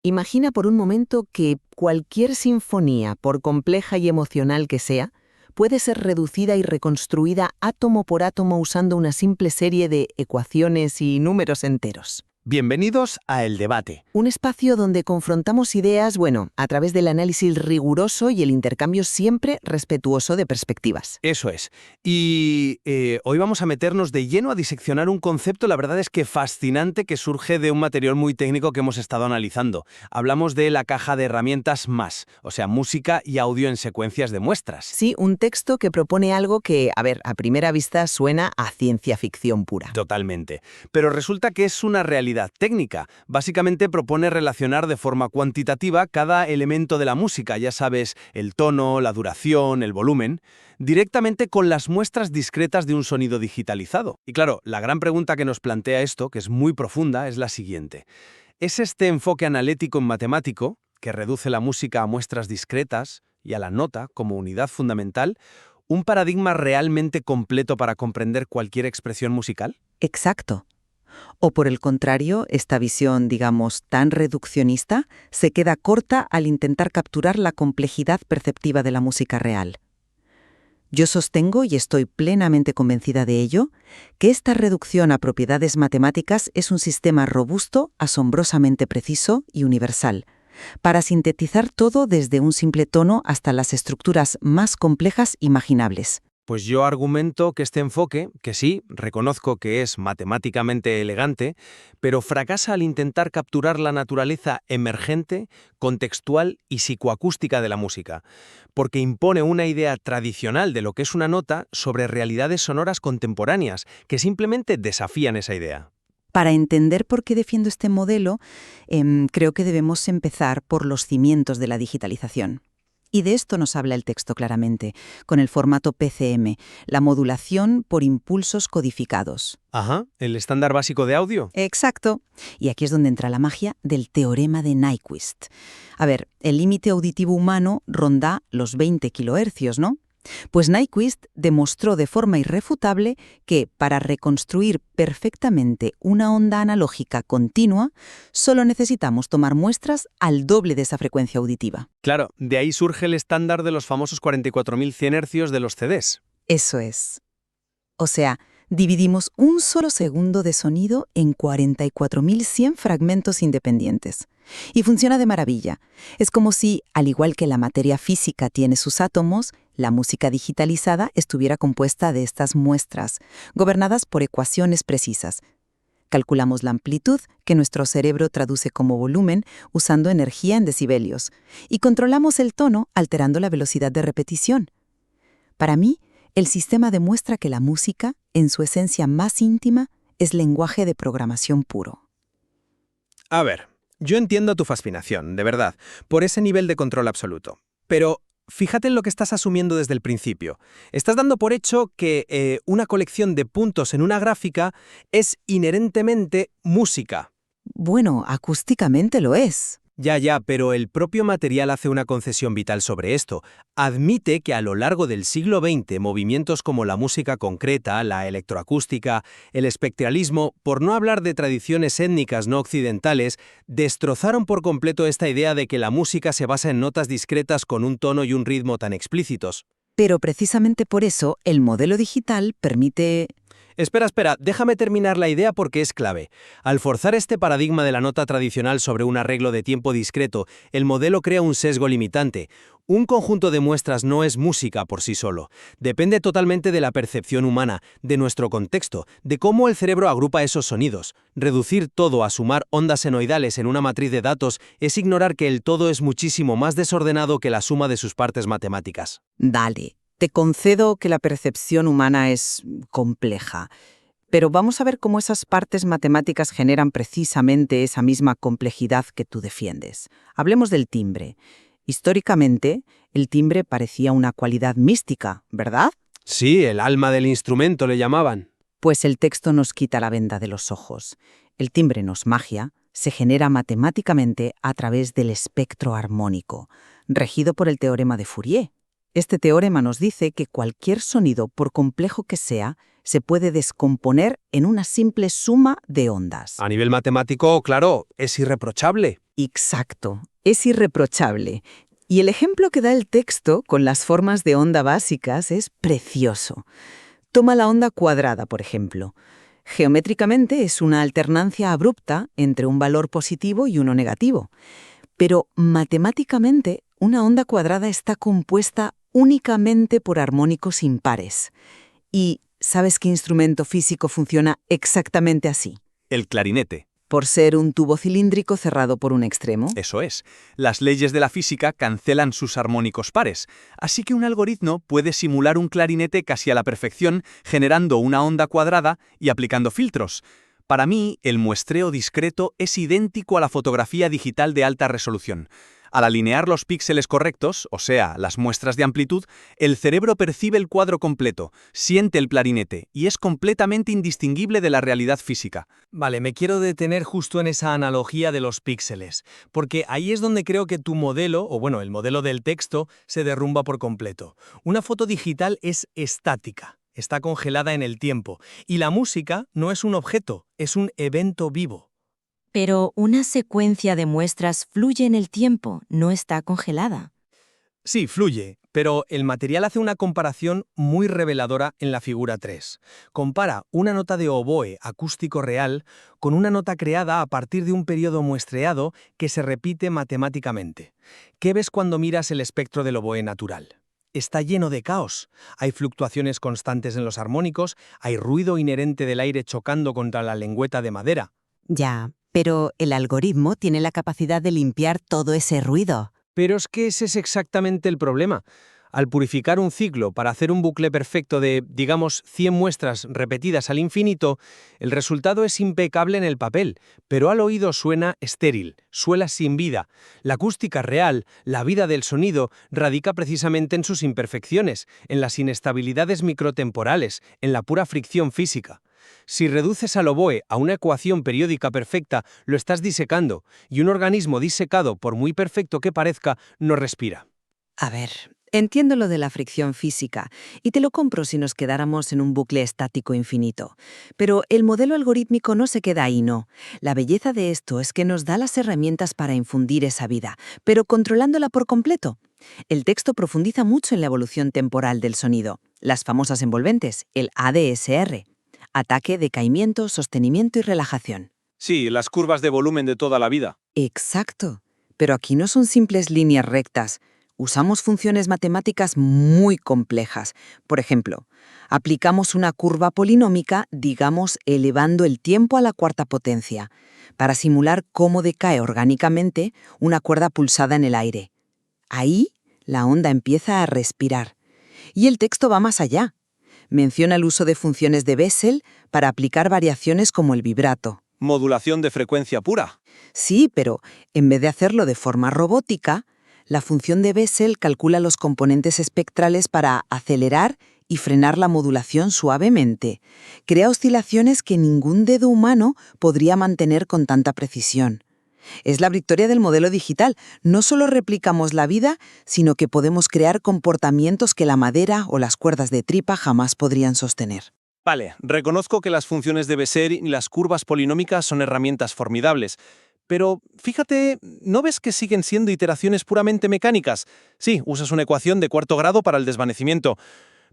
Imagina por un momento que cualquier sinfonía, por compleja y emocional que sea, puede ser reducida y reconstruida átomo por átomo usando una simple serie de ecuaciones y números enteros. Bienvenidos a El Debate. Un espacio donde confrontamos ideas, a través del análisis riguroso y el intercambio siempre respetuoso de perspectivas. Eso es. Y hoy vamos a meternos de lleno a diseccionar un concepto, la verdad es que fascinante, que surge de un material muy técnico que hemos estado analizando. Hablamos de la caja de herramientas MAS, o sea, música y audio en secuencias de muestras. Sí, un texto que propone algo que, a primera vista suena a ciencia ficción pura. Totalmente. Pero resulta que es una realidad técnica. Básicamente propone relacionar de forma cuantitativa cada elemento de la música, ya sabes, el tono, la duración, el volumen, directamente con las muestras discretas de un sonido digitalizado. Y claro, la gran pregunta que nos plantea esto, que es muy profunda, es la siguiente. ¿Es este enfoque analítico en matemático, que reduce la música a muestras discretas y a la nota como unidad fundamental, un paradigma realmente completo para comprender cualquier expresión musical? Exacto. O por el contrario, esta visión, digamos, tan reduccionista, se queda corta al intentar capturar la complejidad perceptiva de la música real. Yo sostengo, y estoy plenamente convencida de ello, que esta reducción a propiedades matemáticas es un sistema robusto, asombrosamente preciso y universal, para sintetizar todo desde un simple tono hasta las estructuras más complejas imaginables. Pues yo argumento que este enfoque, que sí, reconozco que es matemáticamente elegante, pero fracasa al intentar capturar la naturaleza emergente, contextual y psicoacústica de la música, porque impone una idea tradicional de lo que es una nota sobre realidades sonoras contemporáneas, que simplemente desafían esa idea. Para entender por qué defiendo este modelo, creo que debemos empezar por los cimientos de la digitalización. Y de esto nos habla el texto claramente, con el formato PCM, la modulación por impulsos codificados. Ajá, el estándar básico de audio. Exacto. Y aquí es donde entra la magia del teorema de Nyquist. A ver, el límite auditivo humano ronda los 20 kHz, ¿no? Pues Nyquist demostró de forma irrefutable que para reconstruir perfectamente una onda analógica continua, solo necesitamos tomar muestras al doble de esa frecuencia auditiva. Claro, de ahí surge el estándar de los famosos 44.100 Hz de los CDs. Eso es. O sea, dividimos un solo segundo de sonido en 44.100 fragmentos independientes. Y funciona de maravilla. Es como si, al igual que la materia física tiene sus átomos, la música digitalizada estuviera compuesta de estas muestras, gobernadas por ecuaciones precisas. Calculamos la amplitud, que nuestro cerebro traduce como volumen, usando energía en decibelios, y controlamos el tono alterando la velocidad de repetición. Para mí, el sistema demuestra que la música, en su esencia más íntima, es lenguaje de programación puro. A ver, yo entiendo tu fascinación, de verdad, por ese nivel de control absoluto. Pero fíjate en lo que estás asumiendo desde el principio. Estás dando por hecho que una colección de puntos en una gráfica es inherentemente música. Bueno, acústicamente lo es. Ya, pero el propio material hace una concesión vital sobre esto. Admite que a lo largo del siglo XX movimientos como la música concreta, la electroacústica, el espectralismo, por no hablar de tradiciones étnicas no occidentales, destrozaron por completo esta idea de que la música se basa en notas discretas con un tono y un ritmo tan explícitos. Pero precisamente por eso, el modelo digital permite... Espera, déjame terminar la idea porque es clave. Al forzar este paradigma de la nota tradicional sobre un arreglo de tiempo discreto, el modelo crea un sesgo limitante. Un conjunto de muestras no es música por sí solo. Depende totalmente de la percepción humana, de nuestro contexto, de cómo el cerebro agrupa esos sonidos. Reducir todo a sumar ondas senoidales en una matriz de datos es ignorar que el todo es muchísimo más desordenado que la suma de sus partes matemáticas. Dale. Te concedo que la percepción humana es compleja, pero vamos a ver cómo esas partes matemáticas generan precisamente esa misma complejidad que tú defiendes. Hablemos del timbre. Históricamente, el timbre parecía una cualidad mística, ¿verdad? Sí, el alma del instrumento le llamaban. Pues el texto nos quita la venda de los ojos. El timbre no es magia, se genera matemáticamente a través del espectro armónico, regido por el teorema de Fourier. Este teorema nos dice que cualquier sonido, por complejo que sea, se puede descomponer en una simple suma de ondas. A nivel matemático, claro, es irreprochable. Exacto, es irreprochable. Y el ejemplo que da el texto con las formas de onda básicas es precioso. Toma la onda cuadrada, por ejemplo. Geométricamente es una alternancia abrupta entre un valor positivo y uno negativo. Pero matemáticamente, una onda cuadrada está compuesta únicamente por armónicos impares. ¿Y sabes qué instrumento físico funciona exactamente así? El clarinete. Por ser un tubo cilíndrico cerrado por un extremo. Eso es. Las leyes de la física cancelan sus armónicos pares, así que un algoritmo puede simular un clarinete casi a la perfección, generando una onda cuadrada y aplicando filtros. Para mí, el muestreo discreto es idéntico a la fotografía digital de alta resolución. Al alinear los píxeles correctos, o sea, las muestras de amplitud, el cerebro percibe el cuadro completo, siente el clarinete y es completamente indistinguible de la realidad física. Vale, me quiero detener justo en esa analogía de los píxeles, porque ahí es donde creo que tu modelo, o bueno, el modelo del texto, se derrumba por completo. Una foto digital es estática, está congelada en el tiempo, y la música no es un objeto, es un evento vivo. Pero una secuencia de muestras fluye en el tiempo, no está congelada. Sí, fluye, pero el material hace una comparación muy reveladora en la figura 3. Compara una nota de oboe acústico real con una nota creada a partir de un periodo muestreado que se repite matemáticamente. ¿Qué ves cuando miras el espectro del oboe natural? Está lleno de caos. Hay fluctuaciones constantes en los armónicos, hay ruido inherente del aire chocando contra la lengüeta de madera. Ya, pero el algoritmo tiene la capacidad de limpiar todo ese ruido. Pero es que ese es exactamente el problema. Al purificar un ciclo para hacer un bucle perfecto de, digamos, 100 muestras repetidas al infinito, el resultado es impecable en el papel, pero al oído suena estéril, suena sin vida. La acústica real, la vida del sonido, radica precisamente en sus imperfecciones, en las inestabilidades microtemporales, en la pura fricción física. Si reduces al oboe a una ecuación periódica perfecta, lo estás disecando, y un organismo disecado, por muy perfecto que parezca, no respira. A ver, entiendo lo de la fricción física, y te lo compro si nos quedáramos en un bucle estático infinito. Pero el modelo algorítmico no se queda ahí, no. La belleza de esto es que nos da las herramientas para infundir esa vida, pero controlándola por completo. El texto profundiza mucho en la evolución temporal del sonido, las famosas envolventes, el ADSR. Ataque, decaimiento, sostenimiento y relajación. Sí, las curvas de volumen de toda la vida. Exacto. Pero aquí no son simples líneas rectas. Usamos funciones matemáticas muy complejas. Por ejemplo, aplicamos una curva polinómica, digamos, elevando el tiempo a la cuarta potencia, para simular cómo decae orgánicamente una cuerda pulsada en el aire. Ahí, la onda empieza a respirar. Y el texto va más allá. Menciona el uso de funciones de Bessel para aplicar variaciones como el vibrato. Modulación de frecuencia pura. Sí, pero en vez de hacerlo de forma robótica, la función de Bessel calcula los componentes espectrales para acelerar y frenar la modulación suavemente. Crea oscilaciones que ningún dedo humano podría mantener con tanta precisión. Es la victoria del modelo digital. No solo replicamos la vida, sino que podemos crear comportamientos que la madera o las cuerdas de tripa jamás podrían sostener. Vale, reconozco que las funciones de Bessel y las curvas polinómicas son herramientas formidables. Pero, fíjate, ¿no ves que siguen siendo iteraciones puramente mecánicas? Sí, usas una ecuación de cuarto grado para el desvanecimiento.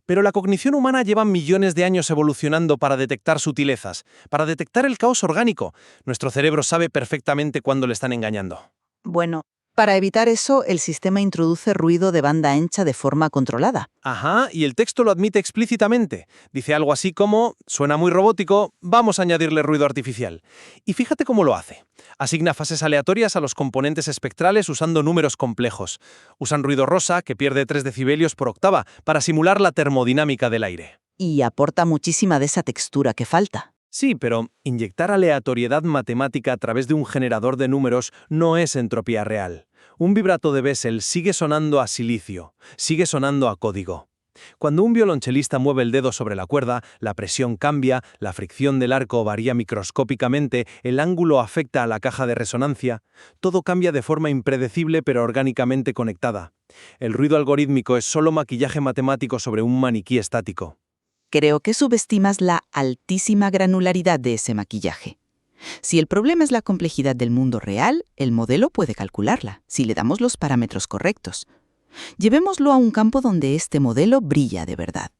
Pero la cognición humana lleva millones de años evolucionando para detectar sutilezas, para detectar el caos orgánico. Nuestro cerebro sabe perfectamente cuándo le están engañando. Bueno, para evitar eso, el sistema introduce ruido de banda ancha de forma controlada. Ajá, y el texto lo admite explícitamente. Dice algo así como, suena muy robótico, vamos a añadirle ruido artificial. Y fíjate cómo lo hace. Asigna fases aleatorias a los componentes espectrales usando números complejos. Usan ruido rosa, que pierde 3 decibelios por octava, para simular la termodinámica del aire. Y aporta muchísima de esa textura que falta. Sí, pero inyectar aleatoriedad matemática a través de un generador de números no es entropía real. Un vibrato de Bessel sigue sonando a silicio, sigue sonando a código. Cuando un violonchelista mueve el dedo sobre la cuerda, la presión cambia, la fricción del arco varía microscópicamente, el ángulo afecta a la caja de resonancia. Todo cambia de forma impredecible pero orgánicamente conectada. El ruido algorítmico es solo maquillaje matemático sobre un maniquí estático. Creo que subestimas la altísima granularidad de ese maquillaje. Si el problema es la complejidad del mundo real, el modelo puede calcularla, si le damos los parámetros correctos. Llevémoslo a un campo donde este modelo brilla de verdad.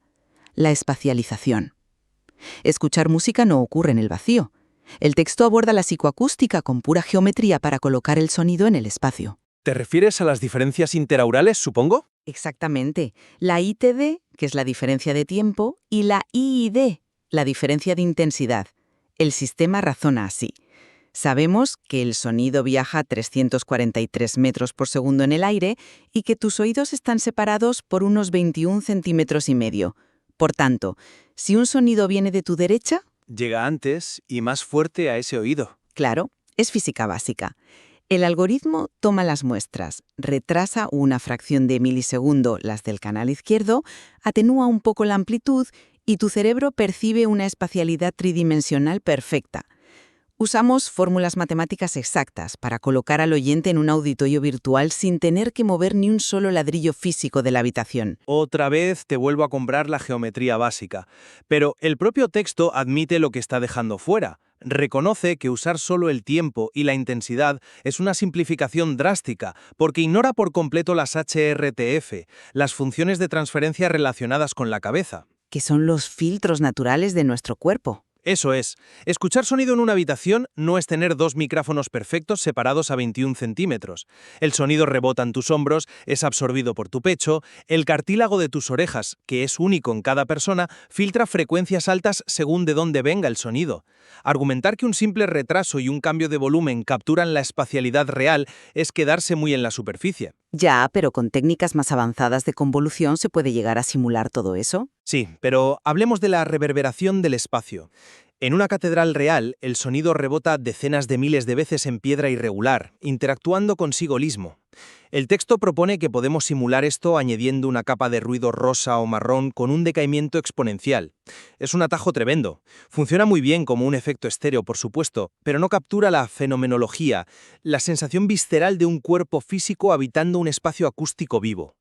La espacialización. Escuchar música no ocurre en el vacío. El texto aborda la psicoacústica con pura geometría para colocar el sonido en el espacio. ¿Te refieres a las diferencias interaurales, supongo? Exactamente. La ITD, que es la diferencia de tiempo, y la IID, la diferencia de intensidad. El sistema razona así. Sabemos que el sonido viaja a 343 metros por segundo en el aire y que tus oídos están separados por unos 21 centímetros y medio. Por tanto, si un sonido viene de tu derecha, Llega antes y más fuerte a ese oído. claro, es física básica. El algoritmo toma las muestras, retrasa una fracción de milisegundo las del canal izquierdo, atenúa un poco la amplitud y tu cerebro percibe una espacialidad tridimensional perfecta. Usamos fórmulas matemáticas exactas para colocar al oyente en un auditorio virtual sin tener que mover ni un solo ladrillo físico de la habitación. Otra vez te vuelvo a comprar la geometría básica. Pero el propio texto admite lo que está dejando fuera. Reconoce que usar solo el tiempo y la intensidad es una simplificación drástica, porque ignora por completo las HRTF, las funciones de transferencia relacionadas con la cabeza. Que son los filtros naturales de nuestro cuerpo. Eso es. Escuchar sonido en una habitación no es tener dos micrófonos perfectos separados a 21 centímetros. El sonido rebota en tus hombros, es absorbido por tu pecho, el cartílago de tus orejas, que es único en cada persona, filtra frecuencias altas según de dónde venga el sonido. Argumentar que un simple retraso y un cambio de volumen capturan la espacialidad real es quedarse muy en la superficie. Ya, pero con técnicas más avanzadas de convolución se puede llegar a simular todo eso. Sí, pero hablemos de la reverberación del espacio. En una catedral real, el sonido rebota decenas de miles de veces en piedra irregular, interactuando consigo mismo. El texto propone que podemos simular esto añadiendo una capa de ruido rosa o marrón con un decaimiento exponencial. Es un atajo tremendo. Funciona muy bien como un efecto estéreo, por supuesto, pero no captura la fenomenología, la sensación visceral de un cuerpo físico habitando un espacio acústico vivo.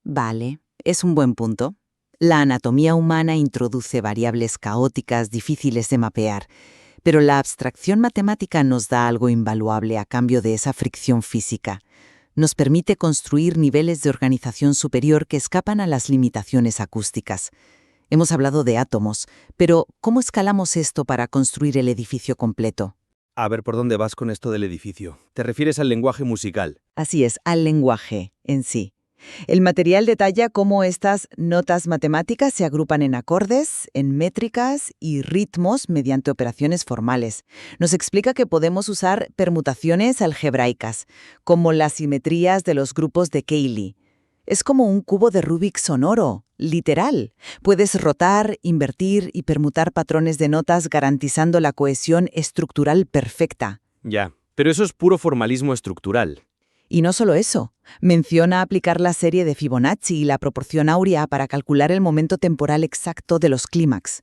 Vale, es un buen punto. La anatomía humana introduce variables caóticas difíciles de mapear, pero la abstracción matemática nos da algo invaluable a cambio de esa fricción física. Nos permite construir niveles de organización superior que escapan a las limitaciones acústicas. Hemos hablado de átomos, pero ¿cómo escalamos esto para construir el edificio completo? A ver por dónde vas con esto del edificio. ¿Te refieres al lenguaje musical? Así es, al lenguaje en sí. El material detalla cómo estas notas matemáticas se agrupan en acordes, en métricas y ritmos mediante operaciones formales. Nos explica que podemos usar permutaciones algebraicas, como las simetrías de los grupos de Cayley. Es como un cubo de Rubik sonoro, literal. Puedes rotar, invertir y permutar patrones de notas garantizando la cohesión estructural perfecta. Ya, pero eso es puro formalismo estructural. Y no solo eso, menciona aplicar la serie de Fibonacci y la proporción áurea para calcular el momento temporal exacto de los clímax.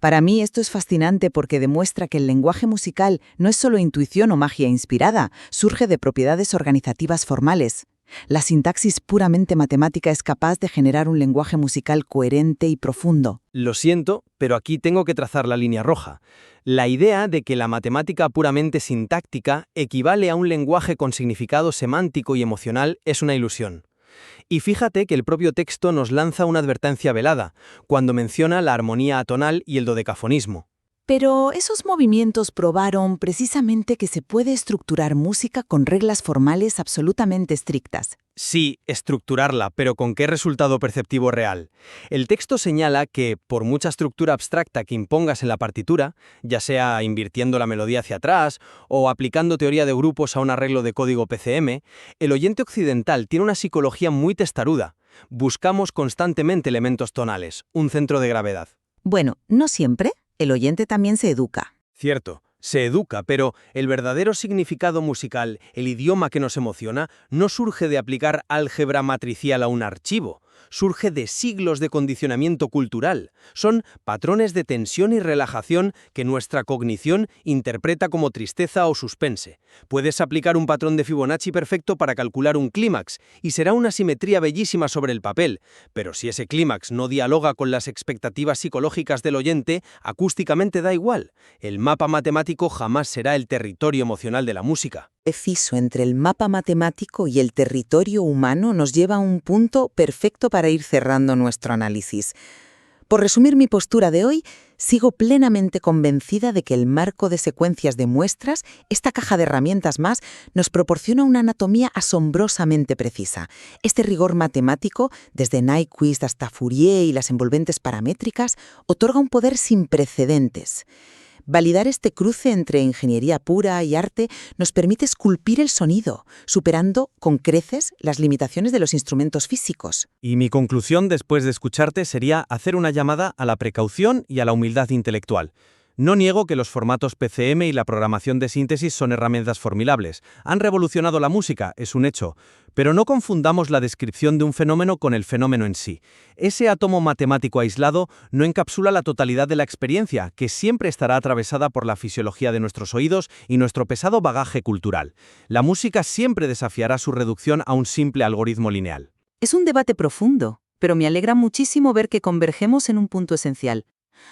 Para mí esto es fascinante porque demuestra que el lenguaje musical no es solo intuición o magia inspirada, surge de propiedades organizativas formales. La sintaxis puramente matemática es capaz de generar un lenguaje musical coherente y profundo. Lo siento, pero aquí tengo que trazar la línea roja. La idea de que la matemática puramente sintáctica equivale a un lenguaje con significado semántico y emocional es una ilusión. Y fíjate que el propio texto nos lanza una advertencia velada, cuando menciona la armonía atonal y el dodecafonismo. Pero esos movimientos probaron precisamente que se puede estructurar música con reglas formales absolutamente estrictas. Sí, estructurarla, pero ¿con qué resultado perceptivo real? El texto señala que, por mucha estructura abstracta que impongas en la partitura, ya sea invirtiendo la melodía hacia atrás o aplicando teoría de grupos a un arreglo de código PCM, el oyente occidental tiene una psicología muy testaruda. Buscamos constantemente elementos tonales, un centro de gravedad. Bueno, no siempre. El oyente también se educa. Cierto, se educa, pero el verdadero significado musical, el idioma que nos emociona, no surge de aplicar álgebra matricial a un archivo. surge de siglos de condicionamiento cultural. Son patrones de tensión y relajación que nuestra cognición interpreta como tristeza o suspense. Puedes aplicar un patrón de Fibonacci perfecto para calcular un clímax, y será una simetría bellísima sobre el papel, pero si ese clímax no dialoga con las expectativas psicológicas del oyente, acústicamente da igual. El mapa matemático jamás será el territorio emocional de la música. Preciso entre el mapa matemático y el territorio humano nos lleva a un punto perfecto para ir cerrando nuestro análisis. Por resumir mi postura de hoy, sigo plenamente convencida de que el marco de secuencias de muestras, esta caja de herramientas más, nos proporciona una anatomía asombrosamente precisa. Este rigor matemático, desde Nyquist hasta Fourier y las envolventes paramétricas, otorga un poder sin precedentes. Validar este cruce entre ingeniería pura y arte nos permite esculpir el sonido, superando con creces las limitaciones de los instrumentos físicos. Y mi conclusión después de escucharte sería hacer una llamada a la precaución y a la humildad intelectual. No niego que los formatos PCM y la programación de síntesis son herramientas formidables. Han revolucionado la música, es un hecho. Pero no confundamos la descripción de un fenómeno con el fenómeno en sí. Ese átomo matemático aislado no encapsula la totalidad de la experiencia, que siempre estará atravesada por la fisiología de nuestros oídos y nuestro pesado bagaje cultural. La música siempre desafiará su reducción a un simple algoritmo lineal. Es un debate profundo, pero me alegra muchísimo ver que convergemos en un punto esencial.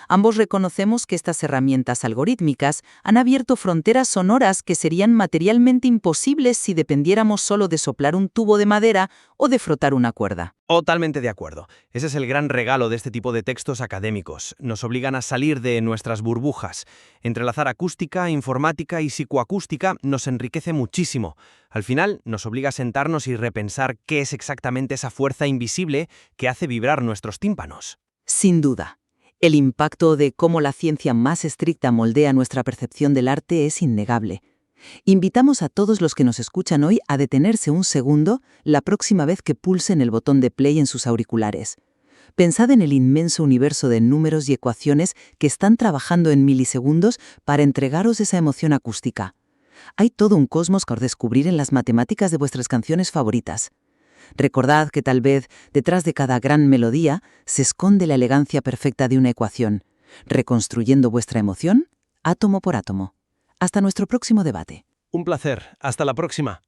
Ambos reconocemos que estas herramientas algorítmicas han abierto fronteras sonoras que serían materialmente imposibles si dependiéramos solo de soplar un tubo de madera o de frotar una cuerda. Totalmente de acuerdo. Ese es el gran regalo de este tipo de textos académicos. Nos obligan a salir de nuestras burbujas. Entrelazar acústica, informática y psicoacústica nos enriquece muchísimo. Al final, nos obliga a sentarnos y repensar qué es exactamente esa fuerza invisible que hace vibrar nuestros tímpanos. Sin duda. El impacto de cómo la ciencia más estricta moldea nuestra percepción del arte es innegable. Invitamos a todos los que nos escuchan hoy a detenerse un segundo la próxima vez que pulsen el botón de play en sus auriculares. Pensad en el inmenso universo de números y ecuaciones que están trabajando en milisegundos para entregaros esa emoción acústica. Hay todo un cosmos por descubrir en las matemáticas de vuestras canciones favoritas. Recordad que tal vez detrás de cada gran melodía se esconde la elegancia perfecta de una ecuación, reconstruyendo vuestra emoción átomo por átomo. Hasta nuestro próximo debate. Un placer. Hasta la próxima.